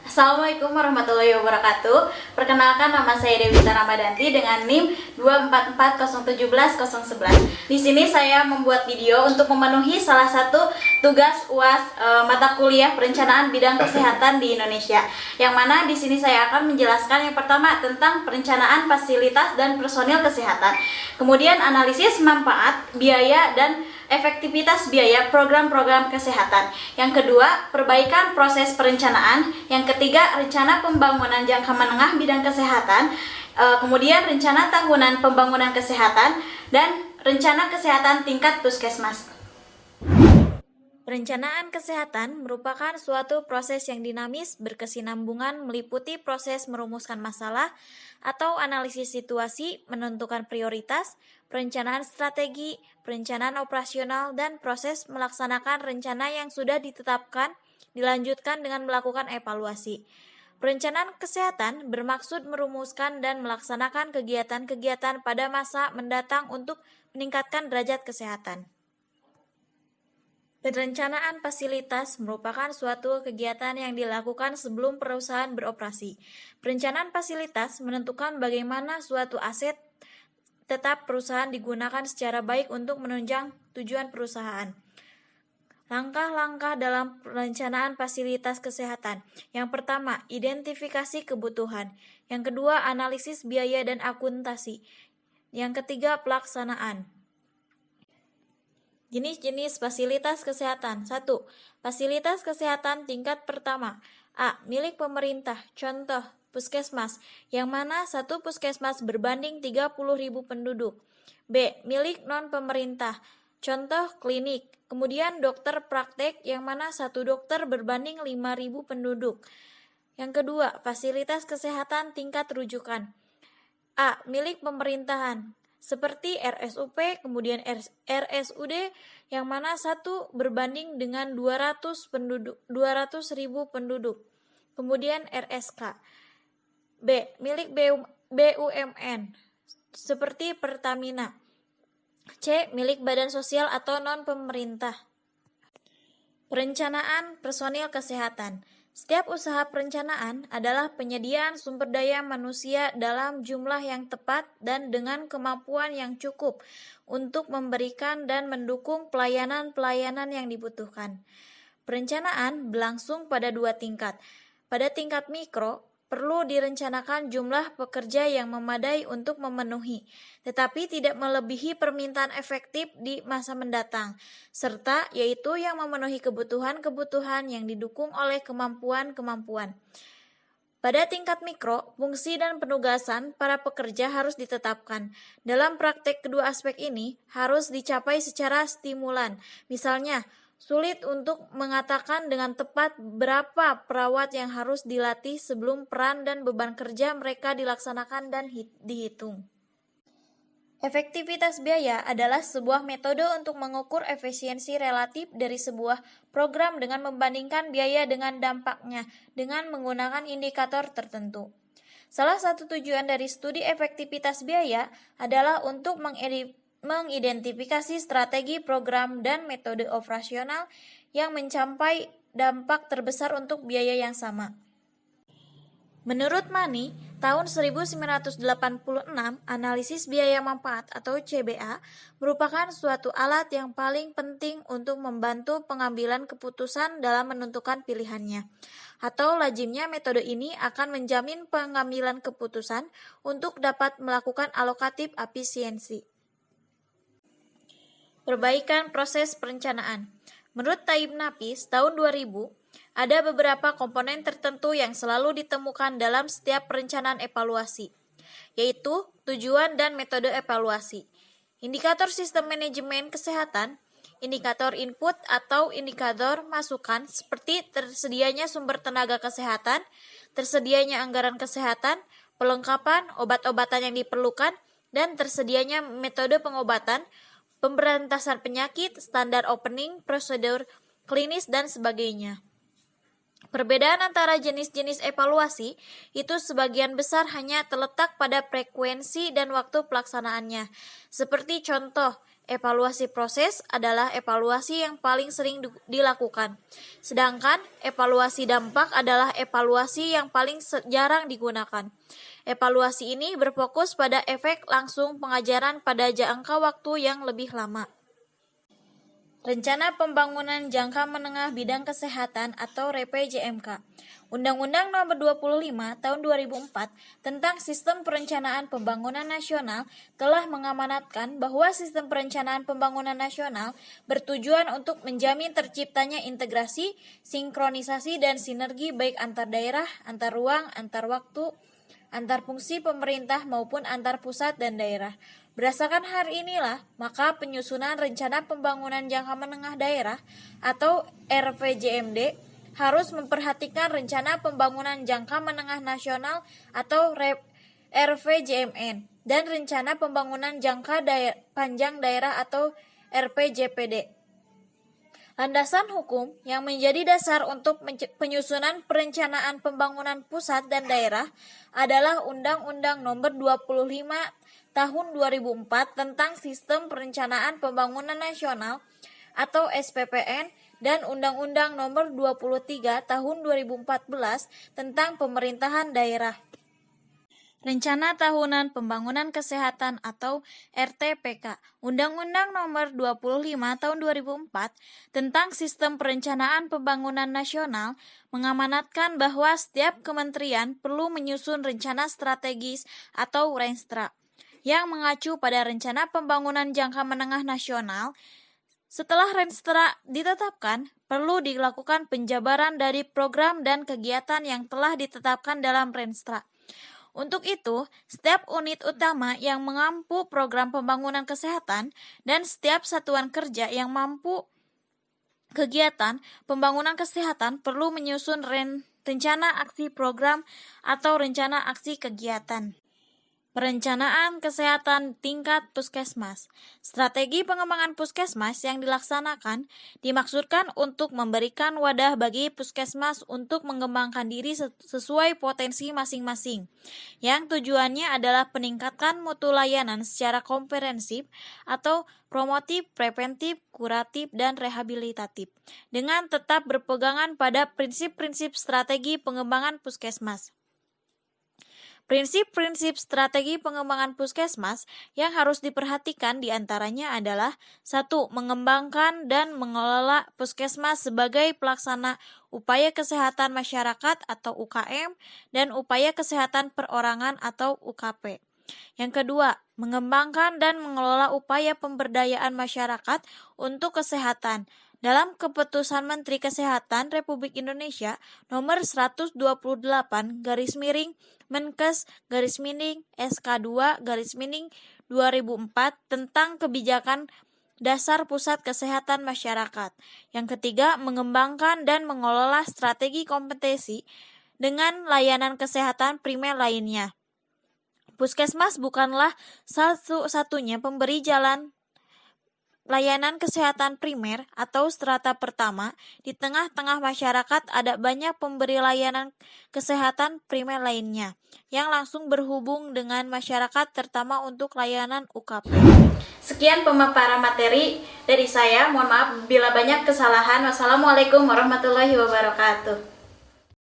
Assalamualaikum warahmatullahi wabarakatuh. Perkenalkan, nama saya Dewita Ramadanti dengan NIM 244017011. Di sini saya membuat video untuk memenuhi salah satu tugas UAS mata kuliah perencanaan bidang kesehatan di Indonesia. Yang mana di sini saya akan menjelaskan yang pertama tentang perencanaan fasilitas dan personil kesehatan. Kemudian analisis manfaat, biaya dan efektivitas biaya program-program kesehatan. Yang kedua, perbaikan proses perencanaan. Yang ketiga, rencana pembangunan jangka menengah bidang kesehatan. Kemudian rencana tahunan pembangunan kesehatan dan rencana kesehatan tingkat puskesmas. Perencanaan kesehatan merupakan suatu proses yang dinamis, berkesinambungan, meliputi proses merumuskan masalah atau analisis situasi, menentukan prioritas, perencanaan strategi, perencanaan operasional, dan proses melaksanakan rencana yang sudah ditetapkan, dilanjutkan dengan melakukan evaluasi. Perencanaan kesehatan bermaksud merumuskan dan melaksanakan kegiatan-kegiatan pada masa mendatang untuk meningkatkan derajat kesehatan. Perencanaan fasilitas merupakan suatu kegiatan yang dilakukan sebelum perusahaan beroperasi. Perencanaan fasilitas menentukan bagaimana suatu aset tetap perusahaan digunakan secara baik untuk menunjang tujuan perusahaan. Langkah-langkah dalam perencanaan fasilitas kesehatan. Yang pertama, identifikasi kebutuhan. Yang kedua, analisis biaya dan akuntansi. Yang ketiga, pelaksanaan. Jenis-jenis fasilitas kesehatan. 1. Fasilitas kesehatan tingkat pertama. A. Milik pemerintah. Contoh, puskesmas, yang mana satu puskesmas berbanding 30.000 penduduk. B. Milik non-pemerintah. Contoh, klinik. Kemudian dokter praktek, yang mana satu dokter berbanding 5.000 penduduk. Yang kedua, fasilitas kesehatan tingkat rujukan. A. Milik pemerintahan, seperti RSUP, kemudian RSUD, yang mana satu berbanding dengan 200.000 penduduk. Kemudian RSK. B. Milik BUMN, seperti Pertamina. C. Milik badan sosial atau non-pemerintah. Perencanaan personil kesehatan. Setiap usaha perencanaan adalah penyediaan sumber daya manusia dalam jumlah yang tepat dan dengan kemampuan yang cukup untuk memberikan dan mendukung pelayanan-pelayanan yang dibutuhkan. Perencanaan berlangsung pada dua tingkat. Pada tingkat mikro, perlu direncanakan jumlah pekerja yang memadai untuk memenuhi, tetapi tidak melebihi permintaan efektif di masa mendatang, serta yaitu yang memenuhi kebutuhan-kebutuhan yang didukung oleh kemampuan-kemampuan. Pada tingkat mikro, fungsi dan penugasan para pekerja harus ditetapkan. Dalam praktek kedua aspek ini harus dicapai secara stimulan. Misalnya, sulit untuk mengatakan dengan tepat berapa perawat yang harus dilatih sebelum peran dan beban kerja mereka dilaksanakan dan dihitung. Efektivitas biaya adalah sebuah metode untuk mengukur efisiensi relatif dari sebuah program dengan membandingkan biaya dengan dampaknya dengan menggunakan indikator tertentu. Salah satu tujuan dari studi efektivitas biaya adalah untuk mengidentifikasi strategi program dan metode operasional yang mencapai dampak terbesar untuk biaya yang sama. Menurut Mani, tahun 1986, analisis biaya manfaat atau CBA merupakan suatu alat yang paling penting untuk membantu pengambilan keputusan dalam menentukan pilihannya. Atau lazimnya metode ini akan menjamin pengambilan keputusan untuk dapat melakukan alokatif efisiensi. Perbaikan proses perencanaan. Menurut Taib Nafis, tahun 2000, ada beberapa komponen tertentu yang selalu ditemukan dalam setiap perencanaan evaluasi, yaitu tujuan dan metode evaluasi, indikator sistem manajemen kesehatan, indikator input atau indikator masukan seperti tersedianya sumber tenaga kesehatan, tersedianya anggaran kesehatan, pelengkapan obat-obatan yang diperlukan, dan tersedianya metode pengobatan, pemberantasan penyakit, standar opening, prosedur klinis, dan sebagainya. Perbedaan antara jenis-jenis evaluasi itu sebagian besar hanya terletak pada frekuensi dan waktu pelaksanaannya. Seperti contoh, Evaluasi proses adalah evaluasi yang paling sering dilakukan, sedangkan evaluasi dampak adalah evaluasi yang paling jarang digunakan. Evaluasi ini berfokus pada efek langsung pengajaran pada jangka waktu yang lebih lama. Rencana Pembangunan Jangka Menengah Bidang Kesehatan atau RPJMK. Undang-Undang Nomor 25 Tahun 2004 tentang Sistem Perencanaan Pembangunan Nasional telah mengamanatkan bahwa sistem perencanaan pembangunan nasional bertujuan untuk menjamin terciptanya integrasi, sinkronisasi, dan sinergi baik antar daerah, antar ruang, antar waktu, antar fungsi pemerintah maupun antar pusat dan daerah. Berdasarkan hal inilah, maka penyusunan Rencana Pembangunan Jangka Menengah Daerah atau RPJMD harus memperhatikan Rencana Pembangunan Jangka Menengah Nasional atau RPJMN dan Rencana Pembangunan Jangka Panjang Daerah atau RPJPD. Landasan hukum yang menjadi dasar untuk penyusunan perencanaan pembangunan pusat dan daerah adalah Undang-Undang Nomor 25 Tahun 2004 tentang Sistem Perencanaan Pembangunan Nasional atau SPPN dan Undang-Undang Nomor 23 Tahun 2014 tentang Pemerintahan Daerah. Rencana Tahunan Pembangunan Kesehatan atau RTPK, Undang-Undang Nomor 25 Tahun 2004 tentang Sistem Perencanaan Pembangunan Nasional mengamanatkan bahwa setiap kementerian perlu menyusun rencana strategis atau Renstra yang mengacu pada Rencana Pembangunan Jangka Menengah Nasional. Setelah Renstra ditetapkan, perlu dilakukan penjabaran dari program dan kegiatan yang telah ditetapkan dalam Renstra. Untuk itu, setiap unit utama yang mengampu program pembangunan kesehatan dan setiap satuan kerja yang mampu kegiatan pembangunan kesehatan perlu menyusun rencana aksi program atau rencana aksi kegiatan. Perencanaan kesehatan tingkat puskesmas. Strategi pengembangan puskesmas yang dilaksanakan dimaksudkan untuk memberikan wadah bagi puskesmas untuk mengembangkan diri sesuai potensi masing-masing, yang tujuannya adalah peningkatan mutu layanan secara komprehensif atau promotif, preventif, kuratif, dan rehabilitatif, dengan tetap berpegangan pada prinsip-prinsip strategi pengembangan puskesmas. Prinsip-prinsip strategi pengembangan puskesmas yang harus diperhatikan diantaranya adalah 1. Mengembangkan dan mengelola puskesmas sebagai pelaksana upaya kesehatan masyarakat atau UKM dan upaya kesehatan perorangan atau UKP. Yang kedua, mengembangkan dan mengelola upaya pemberdayaan masyarakat untuk kesehatan. Dalam Keputusan Menteri Kesehatan Republik Indonesia Nomor 128/Menkes SK2/2004 tentang kebijakan dasar pusat kesehatan masyarakat. Yang ketiga, mengembangkan dan mengelola strategi kompetensi dengan layanan kesehatan primer lainnya. Puskesmas bukanlah satu-satunya pemberi jalan layanan kesehatan primer atau strata pertama. Di tengah-tengah masyarakat ada banyak pemberi layanan kesehatan primer lainnya yang langsung berhubung dengan masyarakat, terutama untuk layanan UKP. Sekian pemaparan materi dari saya. Mohon maaf bila banyak kesalahan. Wassalamualaikum warahmatullahi wabarakatuh.